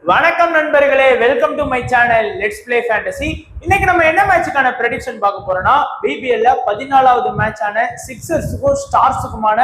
வணக்கம் நண்பர்களே, welcome to my channel let's play fantasy. இன்னைக்கு நம்ம என்ன மேட்சுக்கான ப்ரெடிக்ஷன் பார்க்க போறோம்னா பிபிஎல்ல 14வது மேட்சான சிக்ஸர்ஸுக்கும் ஸ்டார்ஸுக்குமான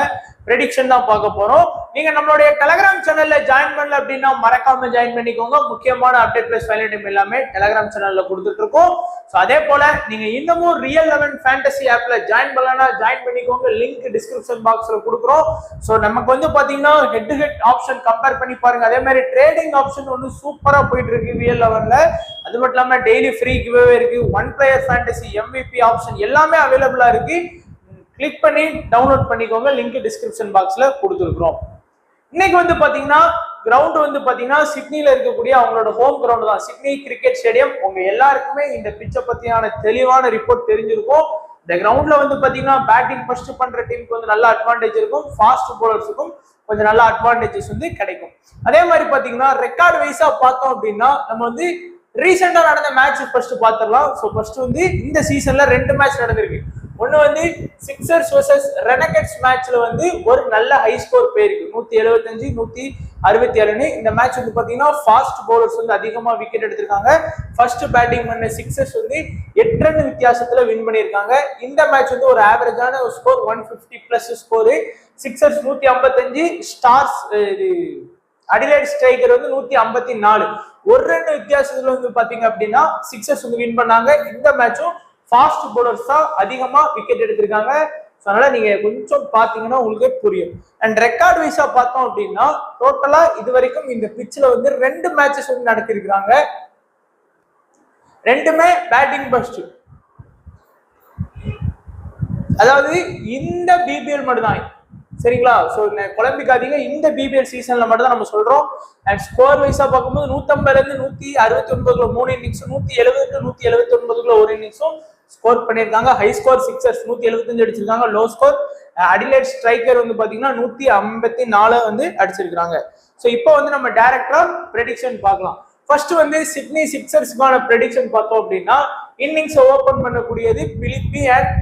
ப்ரெடிக்ஷன் தான் பார்க்க போறோம். நீங்க நம்மளுடைய டெலிகிராம் சேனல்ல ஜாயின் பண்ணல அப்படின்னா மறக்காம ஜாயின் பண்ணிக்கோங்க. முக்கியமான அப்டேட் பிளஸ் ஃபைனல் டைம் எல்லாமே டெலிகிராம் சேனல்ல கொடுத்துட்டு இருக்கோம். ஸோ அதே போல நீங்க இன்னமும் ரியல் 11 ஃபேண்டசி ஆப்ல ஜாயின் பண்ணலன்னா ஜாயின் பண்ணிக்கோங்க. லிங்க் டிஸ்கிரிப்ஷன் பாக்ஸ்ல கொடுக்குறோம். ஸோ நமக்கு வந்து பாத்தீங்கன்னா head to head option compare பண்ணி பாருங்க. அதே மாதிரி ட்ரேடிங் ஆப்ஷன் வந்து சூப்பரா போயிட்டு இருக்கு ரியல் 11ல. அது மட்டும் இல்லாம டெய்லி ஃப்ரீ கிவ்அவே இருக்கு. One player fantasy MVP option எல்லாமே அவைலபிளா இருக்கு. கிளிக் பண்ணி டவுன்லோட் பண்ணிக்கோங்க. லிங்க் டிஸ்கிரிப்ஷன் பாக்ஸ்ல கொடுத்துருக்கோம். இன்னைக்கு வந்து பாத்தீங்கன்னா கிரவுண்ட் வந்து பாத்தீங்கன்னா சிட்னில இருக்கக்கூடிய அவங்களோட ஹோம் கிரவுண்ட் தான், சிட்னி கிரிக்கெட் ஸ்டேடியம். உங்க எல்லாருக்குமே இந்த பிச்சை பத்தியான தெளிவான ரிப்போர்ட் தெரிஞ்சிருக்கும். இந்த கிரவுண்ட்ல வந்து பாத்தீங்கன்னா பேட்டிங் ஃபர்ஸ்ட் பண்ற டீமுக்கு வந்து நல்ல அட்வான்டேஜ் இருக்கும். ஃபாஸ்ட் பவுலர்ஸுக்கும் கொஞ்சம் நல்ல அட்வான்டேஜஸ் வந்து கிடைக்கும். அதே மாதிரி பாத்தீங்கன்னா ரெக்கார்ட் வைஸா பார்த்தோம் அப்படின்னா நம்ம வந்து ரீசெண்டா நடந்த மேட்ச் ஃபர்ஸ்ட் பாத்திரலாம். ஸோ ஃபர்ஸ்ட் வந்து இந்த சீசன்ல 2 மேட்ச் நடந்திருக்கு. ஒன்னு வந்து சிக்ஸர்ஸ் வர்சஸ் ரெனகட்ஸ் மேட்ச்ல வந்து ஒரு நல்ல ஹை ஸ்கோர் போயிருக்கு, 175 167. இந்த மேட்ச் வந்து பாத்தீங்கன்னா ஃபாஸ்ட் பவுலர்ஸ் வந்து அதிகமா விக்கெட் எடுத்திருக்காங்க. ஃபர்ஸ்ட் பேட்டிங் பண்ண சிக்ஸர்ஸ் வந்து 8 ரன் வித்தியாசத்துல வின் பண்ணியிருக்காங்க. இந்த மேட்ச் வந்து ஒரு ஆவரேஜான ஒரு score 150 plus score. Sixers 155, stars Adelaide striker வந்து 154. 1 ரன் வித்தியாசத்துல வந்து பாத்தீங்க அப்படின்னா சிக்ஸர்ஸ் வந்து வின் பண்ணாங்க. இந்த மேட்சும் ஃபாஸ்ட் பவுலர்ஸ் தான் அதிகமா விக்கெட் எடுத்திருக்காங்க. அதனால நீங்க கொஞ்சம் பாத்தீங்கன்னா உங்களுக்கு புரியும். அண்ட் ரெக்கார்ட் வைஸா பார்த்தோம் அப்படின்னா டோட்டலா இது வரைக்கும் இந்த பிட்ச்ல வந்து 2 மேட்சஸ் வந்து நடத்திருக்காங்க. 2மே பேட்டிங் ஃபர்ஸ்ட். அதாவது இந்த பிபிஎல் மட்டும் தான், சரிங்களா? ஸோ குழம்பிக்காதீங்க, இந்த பிபிஎல் சீசன்ல மட்டும் தான் நம்ம சொல்றோம். அண்ட் ஸ்கோர் வைஸா பார்க்கும்போது 150 169 3 இன்னிங்ஸ், 170 179 ஒரு இன்னிங்ஸும் ஸ்கோர் பண்ணியிருக்காங்க. ஹை ஸ்கோர் சிக்ஸர்ஸ் 175 அடிச்சிருக்காங்க. லோ ஸ்கோர் அடிலைட் ஸ்ட்ரைக்கர் வந்து பாத்தீங்கன்னா 154 வந்து அடிச்சிருக்காங்க. ஸோ இப்போ வந்து நம்ம டைரக்டா ப்ரெடிக்ஷன் பார்க்கலாம். ஃபர்ஸ்ட் வந்து சிட்னி சிக்ஸர்ஸ்க்கான ப்ரெடிக்ஷன் பார்த்தோம் அப்படின்னா இன்னிங்ஸ் ஓபன் பண்ணக்கூடியது பிலிப்பி அண்ட்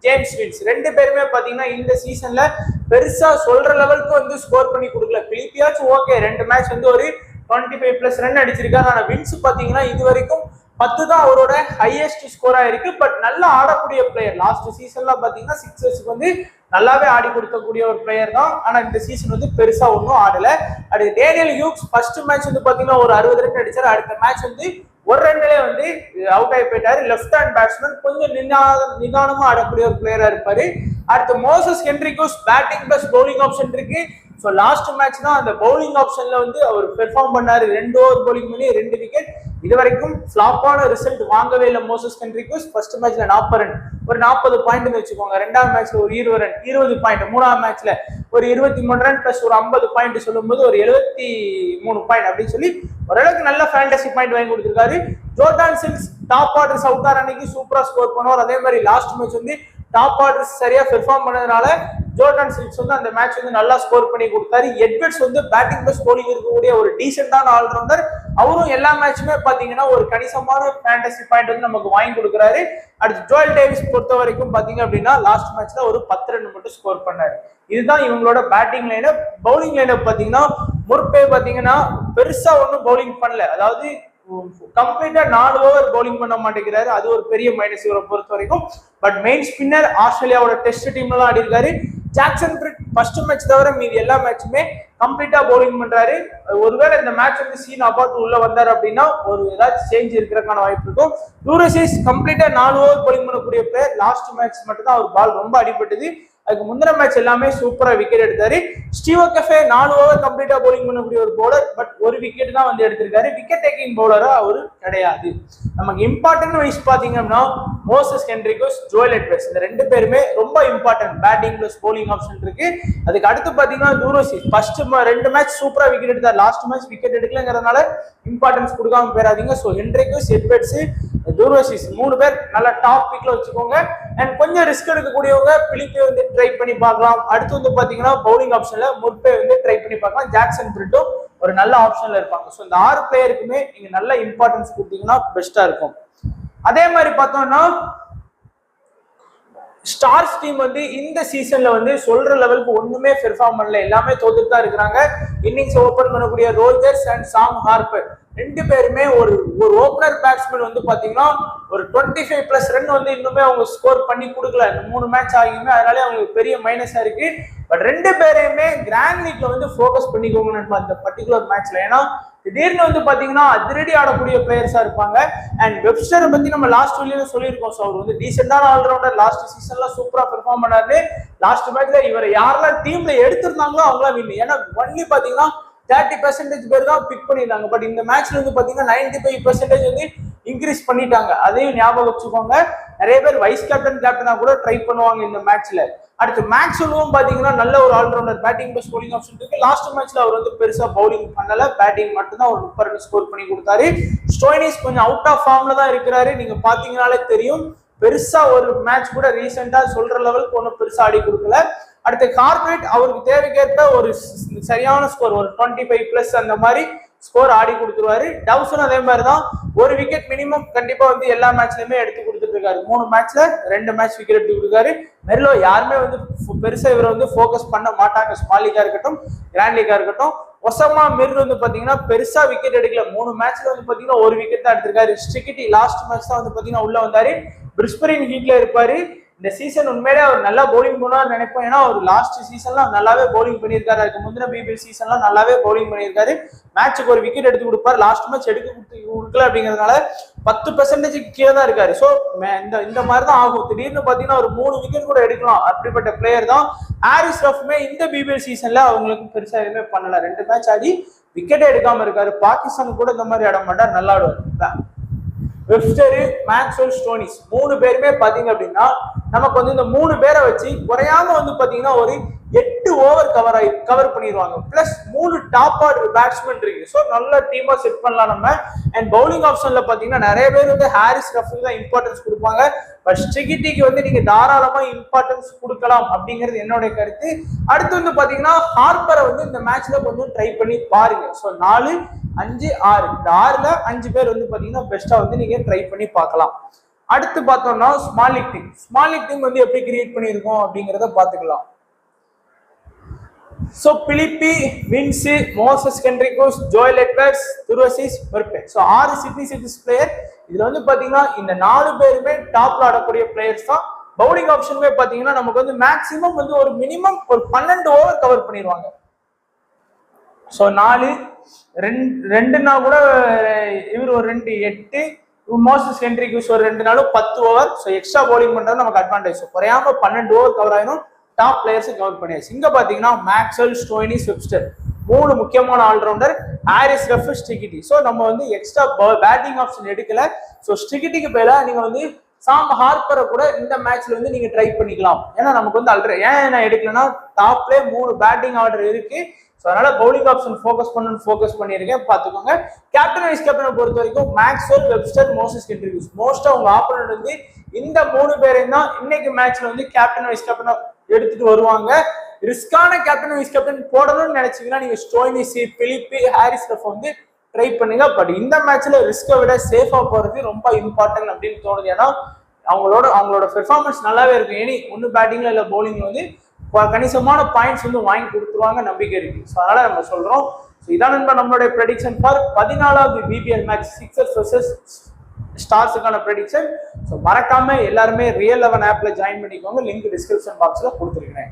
ஜேம்ஸ் வின்ஸ். 2 பேருமே பாத்தீங்கன்னா இந்த சீசன்ல பெருசா சொல்ற லெவலுக்கு வந்து ஸ்கோர் பண்ணி கொடுக்கல. பிலிப்பியாச்சும் ஓகே, 2 மேட்ச் வந்து ஒரு 25 பிளஸ் ரன் அடிச்சிருக்காங்க. ஆனா வின்ஸ் பாத்தீங்கன்னா இது வரைக்கும் 10 தான் அவரோட ஹையஸ்ட் ஸ்கோரா இருக்கு. பட் நல்லா ஆடக்கூடிய பிளேயர். லாஸ்ட் சீசன்ல பாத்தீங்கன்னா சிக்ஸர்ஸ்க்கு வந்து நல்லாவே ஆடி கொடுக்கக்கூடிய ஒரு பிளேயர் தான். ஆனா இந்த சீசன் வந்து பெருசா ஒன்றும் ஆடல. அடுத்து டேனியல் ஹியூக்ஸ் ஃபர்ஸ்ட் மேட்ச் வந்து பாத்தீங்கன்னா ஒரு 60 ரன் அடிச்சாரு. அடுத்த மேட்ச் வந்து 1 ரன்லயே வந்து அவுட் ஆகி போயிட்டாரு. லெஃப்ட் ஹேண்ட் பேட்ஸ்மேன், கொஞ்சம் நிதானமா ஆடக்கூடிய ஒரு பிளேயரா இருப்பாரு. அடுத்து Moses Henriques batting plus bowling option இருக்கு. ஸோ லாஸ்ட் மேட்ச் தான் அந்த பவுலிங் ஆப்ஷன்ல வந்து அவர் பெர்ஃபார்ம் பண்ணாரு. 2 ஓவர் பவுலிங் பண்ணி 2 விக்கெட். இது வரைக்கும் ஃபிளாப்பான ரிசல்ட் வாங்கவே இல்லை மோசஸ் ஹென்ரிகோஸ். ஃபர்ஸ்ட் மேட்ச்ல 40 ரன், ஒரு 40 பாயிண்ட் வச்சுக்கோங்க. 2ஆம் மேட்ச்ல ஒரு 20 ரன் 20 பாயிண்ட். 3ஆம் மேட்ச்ல ஒரு 23 ரன் பிளஸ் ஒரு 50 பாயிண்ட் சொல்லும் போது ஒரு 73 பாயிண்ட் அப்படின்னு சொல்லி ஓரளவுக்கு நல்ல ஃபேண்டசி பாயிண்ட் வாங்கி கொடுத்திருக்காரு. Jordan Silk top orders out ஆர் அன்னைக்கு சூப்பரா ஸ்கோர் பண்ணுவார். அதே மாதிரி லாஸ்ட் மேட்ச் வந்து டாப் ஆர்டர்ஸ் சரியா பெர்ஃபார்ம் பண்ணதுனால ஜோர்டான் சில்ஸ் வந்து அந்த மேட்ச் வந்து நல்லா ஸ்கோர் பண்ணி கொடுத்தாரு. எட்வர்ட்ஸ் வந்து பேட்டிங் பிளஸ் பவுலிங் இருக்கக்கூடிய ஒரு டீசென்டான ஆல்ரவுண்டர். அவரும் எல்லா மேட்சுமே பாத்தீங்கன்னா ஒரு கணிசமான ஃபேண்டசி பாயிண்ட் வந்து நமக்கு வாங்கி கொடுக்குறாரு. அடுத்து ஜோயல் டேவிஸ் பொறுத்த வரைக்கும் பாத்தீங்க அப்படின்னா லாஸ்ட் மேட்ச்ல ஒரு 10 ரன் மட்டும் ஸ்கோர் பண்ணாரு. இதுதான் இவங்களோட பேட்டிங் லைனப். பவுலிங் லைனப் பாத்தீங்கன்னா முற்பே பாத்தீங்கன்னா பெருசா ஒன்றும் பவுலிங் பண்ணல. அதாவது கம்ப்ளீட்டா 4 ஓவர் பவுலிங் பண்ண மாட்டேங்கிறாரு. அது ஒரு பெரிய மைனஸ் இவரை பொறுத்த வரைக்கும். பட் மெயின் ஸ்பின்னர் ஆஸ்திரேலியாவோட டெஸ்ட் டீம்ல தான் ஆடி இருக்காரு. ஜாக்சன் பிரிட் ஃபர்ஸ்ட் மேட்ச் தவிர மீதி எல்லா மேட்சுமே கம்ப்ளீட்டா பவுலிங் பண்றாரு. ஒருவேளை இந்த மேட்ச் வந்து சீன் அபார்ட் உள்ள வந்தாரு அப்படின்னா ஒரு ஏதாச்சும் சேஞ்ச் இருக்கிறதுக்கான வாய்ப்பு இருக்கும். டூரசிஸ் கம்ப்ளீட்டா 4 ஓவர் பவுலிங் பண்ணக்கூடிய பிளேயர். லாஸ்ட் மேட்ச் மட்டும் தான் அவர் பால் ரொம்ப அடிபட்டது. அதுக்கு முந்தின மேட்ச் எல்லாமே சூப்பரா விக்கெட் எடுத்தாரு. ஸ்டீவ் கஃபே 4 ஓவர் கம்ப்ளீட்டா பவுலிங் பண்ணக்கூடிய ஒரு பவுலர். பட் ஒரு விக்கெட் தான் வந்து எடுத்திருக்காரு. விக்கெட் டேக்கிங் பவுலரா அவரு கிடையாது. நமக்கு இம்பார்ட்டன்ட் வைஸ் பாத்தீங்கன்னா மோசஸ் ஹென்ரிகோஸ், ஜோயல் எட்வர்ட்ஸ் இந்த 2 பேருமே ரொம்ப important. Batting plus bowling option இருக்கு. அதுக்கு அடுத்து பாத்தீங்கன்னா டூரோசிஸ் ஃபர்ஸ்ட் 2 மேட்ச் சூப்பரா விக்கெட் எடுத்தார். லாஸ்ட் மேட்ச் விக்கெட் எடுக்கலங்கிறதுனால இம்பார்ட்டன்ஸ் கொடுக்காம போயிடாதீங்க. ஸோ ஹென்ரிகோஸ், எட்வர்ட்ஸ், டூரோசிஸ் 3 பேர் நல்ல டாப் பிக்ல வச்சுக்கோங்க. அண்ட் கொஞ்சம் ரிஸ்க் எடுக்கக்கூடியவங்க பிலிப்பை வந்து ட்ரை பண்ணி பார்க்கலாம். அடுத்து வந்து பாத்தீங்கன்னா பவுலிங் ஆப்ஷன்ல முற்பே வந்து ட்ரை பண்ணி பார்க்கலாம். ஜாக்சன் பிரிட்டும் ஒரு நல்ல ஆப்ஷன்ல இருப்பாங்க. ஸோ இந்த 6 பிளேயருக்குமே நீங்க நல்ல இம்பார்ட்டன்ஸ் கொடுத்தீங்கன்னா பெஸ்டா இருக்கும். அதே மாதிரி பார்த்தோம்னா ஸ்டார்ஸ் டீம் வந்து இந்த சீசன்ல வந்து சொல்ற லெவலுக்கு ஒண்ணுமே பெர்ஃபார்ம் பண்ணல, எல்லாமே தோத்துட்டு தான் இருக்காங்க. இன்னிங்ஸ் ஓபன் பண்ணக்கூடிய ரோஜர்ஸ் அண்ட் சாம் ஹார்பர் ரெண்டு பேருமே ஒரு ஓபனர் பேட்ஸ்மேன் வந்து பாத்தீங்கன்னா ஒரு 25+ ரன் வந்து இன்னுமே அவங்க ஸ்கோர் பண்ணி கொடுக்கல இந்த 3 மேட்ச் ஆகியுமே, அதனால அவங்களுக்கு பெரிய மைனஸா இருக்கு. பட் ரெண்டு பேரையுமே கிராண்ட் லீக்ல வந்து ஃபோக்கஸ் பண்ணிக்கோங்க அந்த பர்டிகுலர் மேட்ச்ல. ஏன்னா திடீர்னு வந்து பாத்தீங்கன்னா அதிரடி ஆடக்கூடிய பிளேயர்ஸா இருப்பாங்க. அண்ட் வெப்ஸ்டரை பத்தி நம்ம லாஸ்ட் வீடியோல சொல்லியிருக்கோம். ஸோ அவர் வந்து டீசென்டான ஆல்ரவுண்டர், லாஸ்ட் சீசன்ல சூப்பரா பெர்ஃபார்ம் பண்ணாரு. லாஸ்ட் மேட்ச்ல இவர் யாரெல்லாம் டீம்ல எடுத்திருந்தாங்களோ அவங்களாம் வின். ஏன்னா ஒன்லி பாத்தீங்கன்னா 30% பேர் தான் பிக் பண்ணிருந்தாங்க. பட் இந்த மேட்ச்ல வந்து பாத்தீங்கன்னா 95% வந்து இன்க்ரீஸ் பண்ணிட்டாங்க. அதையும் ஞாபகம் வச்சுக்கோங்க. நிறைய பேர் வைஸ் கேப்டனா கூட ட்ரை பண்ணுவாங்க இந்த மேட்ச்ல. அடுத்து மேக்ஸ்வெல்லும் பாத்தீங்கன்னா நல்ல ஒரு allrounder, batting plus bowling option இருக்கு. லாஸ்ட் மேட்ச்ல அவர் வந்து பெருசா பவுலிங் பண்ணல, பேட்டிங் மட்டும் தான் ஒரு 30 ரன் ஸ்கோர் பண்ணி கொடுத்தாரு. ஸ்டோய்னிஸ் கொஞ்சம் அவுட் ஆஃப் ஃபார்ம்ல தான் இருக்கிறாரு. நீங்க பாத்தீங்கன்னாலே தெரியும், பெருசா ஒரு மேட்ச் கூட ரீசெண்டா சொல்ற லெவலுக்கு ஒன்றும் பெருசா ஆடி கொடுக்கல. அடுத்து கார்பரேட் அவருக்கு தேவைக்கேற்ப ஒரு சரியான ஸ்கோர், ஒரு 25+ அந்த மாதிரி ஸ்கோர் ஆடி கொடுத்துருவாரு. டவுசன் அதே மாதிரி தான், ஒரு விக்கெட் மினிமம் கண்டிப்பா வந்து எல்லா மேட்ச்லயுமே எடுத்து கொடுத்துட்டு இருக்காரு. 3 மேட்ச்ல 2 மேட்ச் விக்கெட் எடுத்து கொடுத்தாரு. மெர்லோ யாருமே வந்து பெருசா இவரை வந்து ஃபோக்கஸ் பண்ண மாட்டாங்க. ஸ்மால் லீகா இருக்கட்டும், கிராண்ட் லீகா இருக்கட்டும். ஒசாமா மிர் வந்து பாத்தீங்கன்னா பெருசா விக்கெட் எடுக்கல. 3 மேட்ச்ல வந்து பாத்தீங்கன்னா ஒரு விக்கெட் தான் எடுத்திருக்காரு. ஸ்டிகிட்டி லாஸ்ட் மேட்ச் தான் வந்து பாத்தீங்கன்னா உள்ள வந்தாரு. பிரிஸ்பரின் ஹீட்ல இருப்பாரு. இந்த சீசன் உண்மையிலே அவர் நல்லா போலிங் பண்ணுவார் நினைப்போம். ஏன்னா அவர் லாஸ்ட் சீசன்லாம் நல்லாவே போலிங் பண்ணியிருக்காரு. அதுக்கு முந்தின பிபிஎல் சீசன்லாம் நல்லாவே போலிங் பண்ணியிருக்காரு. மேட்சுக்கு ஒரு விக்கெட் எடுத்து கொடுப்பாரு. லாஸ்ட் மேட்ச் கொடுக்கல அப்படிங்கிறதுனால 10% கீழே தான் இருக்காரு. ஸோ இந்த மாதிரி தான் ஆகும். திடீர்னு பாத்தீங்கன்னா ஒரு 3 விக்கெட் கூட எடுக்கலாம். அப்படிப்பட்ட பிளேயர் தான் ஹாரிஸ் ரஃப்மே. இந்த பிபிஎல் சீசன்ல அவங்களுக்கு பெருசா எதுவுமே பண்ணல. 2 மேட்ச் ஆடி விக்கெட்டே எடுக்காம இருக்காரு. பாகிஸ்தான் கூட இந்த மாதிரி ஆட மாட்டார், நல்லா ஆடுவார். வெப்ஸ்டர், மேக்ஸ்வெல், ஸ்டோனிஸ் 3 பேருமே பாத்தீங்க அப்படின்னா நமக்கு வந்து இந்த 3 பேரை வச்சு குறையாம வந்து பாத்தீங்கன்னா ஒரு 8 ஓவர் கவர் பண்ணிடுவாங்க. பிளஸ் 3 டாப் ஆர்டர் பேட்ஸ்மேன் இருக்கு. ஸோ நல்ல டீமா செட் பண்ணலாம் நம்ம. அண்ட் பவுலிங் ஆப்ஷன்ல பாத்தீங்கன்னா நிறைய பேர் வந்து ஹாரிஸ் ரஃப்க்கு தான் இம்பார்ட்டன்ஸ் கொடுப்பாங்க. பட் ஸ்டிகிட்டிக்கு வந்து நீங்க தாராளமா இம்பார்ட்டன்ஸ் கொடுக்கலாம் அப்படிங்கிறது என்னோட கருத்து. அடுத்து வந்து பாத்தீங்கன்னா ஹார்பரை வந்து இந்த மேட்ச்ல கொஞ்சம் ட்ரை பண்ணி பாருங்க. ஸோ 4, 5, 6 இந்த 6ல 5 பேர் வந்து பாத்தீங்கன்னா பெஸ்டா வந்து நீங்க ட்ரை பண்ணி பார்க்கலாம். அடுத்து பார்த்தோம்னா ஸ்மால் லீக் டீம் வந்து எப்படி கிரியேட் பண்ணியிருக்கோம் அப்படிங்கிறத பாத்துக்கலாம். So Philippe, Vince, Moses Henriques, Joel Edwards, Dwarshuis, பெர்பே. சோ 6 சிட்னி சிட்டிஸ் பிளேயர். இதுல வந்து பாத்தீங்கன்னா இந்த 4 பேருமே டாப்ல ஆடக்கூடிய பிளேயர்ஸ் தான். பவுலிங் ஆப்ஷனுமே பாத்தீங்கன்னா நமக்கு வந்து மேக்சிமம் வந்து ஒரு மினிமம் ஒரு 12 ஓவர் கவர் பண்ணிடுவாங்க. சோ 4, 2னா கூட இவர் ஒரு 2, 8, மோசஸ் ஹென்ரிக்யூஸ் ஒரு 2 நாளும் 10 ஓவர். ஸோ எக்ஸ்ட்ரா பவுலிங் பண்றது நமக்கு அட்வான்டேஜ். ஸோ குறையாம 12 ஓவர் கவர் ஆயிரும். டாப் பிளேயர்ஸ் கவர் பண்ணியாச்சு. இங்க பாத்தீங்கன்னா மேக்ஸ்வெல், ஸ்டோய்னிஸ், வெப்ஸ்டர் 3 முக்கியமான allrounder. Haris Rauf, Steketee. So நம்ம வந்து எக்ஸ்ட்ரா பேட்டிங் ஆப்ஷன் எடுக்கல. ஸோ ஸ்டிகிட்டிக்கு பதிலா நீங்க வந்து சாம் ஹார்பரை கூட இந்த மேட்ச்ல வந்து நீங்க ட்ரை பண்ணிக்கலாம். ஏன்னா நமக்கு வந்து ஆல்ரெடி ஏன் நான் எடுக்கலன்னா டாப்ல 3 பேட்டிங் ஆர்டர் இருக்கு. ஸோ அதனால பவுலிங் ஆப்ஷன் ஃபோக்கஸ் பண்ணியிருக்கேன், பார்த்துக்கோங்க. கேப்டன் வைஸ் கேப்டனை பொறுத்த வரைக்கும் மேக்ஸ்வெல், வெப்ஸ்டர், மோசஸ் கென்ரிகோஸ் மோஸ்டா உங்க ஆப்போனன்ட் வந்து இந்த 3 பேரையும் தான் இன்னைக்கு மேட்ச்ல வந்து கேப்டன் வைஸ் கேப்டனா எடுத்துட்டு வருவாங்க. ரிஸ்கான கேப்டன் வைஸ் கேப்டன் போடணும்னு நினைச்சீங்கன்னா நீங்க ஸ்டோய்னிஸ், பிலிப்பி, ஹாரிஸ் ரஃப் வந்து ட்ரை பண்ணுங்க. பட் இந்த மேட்ச்ல ரிஸ்கை விட சேஃபா போறது ரொம்ப இம்பார்ட்டன்ட் அப்படின்னு தோணுது. ஏன்னா அவங்களோட பெர்ஃபார்மன்ஸ் நல்லாவே இருக்கும். ஏனி ஒன்னு பேட்டிங்ல இல்ல பவுலிங்ல வந்து கணிசமான பாயிண்ட்ஸ் வந்து வாங்கி கொடுத்துருவாங்க, நம்பிக்கை இருக்கு. ஸோ அதனால நம்ம சொல்றோம். இதான் நம்மளுடைய ப்ரெடிக்ஷன் ஃபார் 14வது பிபிஎல் மேட்ச் சிக்ஸர்ஸ் வெர்சஸ் ஸ்டார்ஸுக்கான ப்ரெடிக்ஷன். ஸோ மறக்காம எல்லாருமே ரியல் 11 ஆப்ல ஜாயின் பண்ணிக்கோங்க. லிங்க் டிஸ்கிரிப்ஷன் பாக்ஸ்ல கொடுத்துருக்கேன்.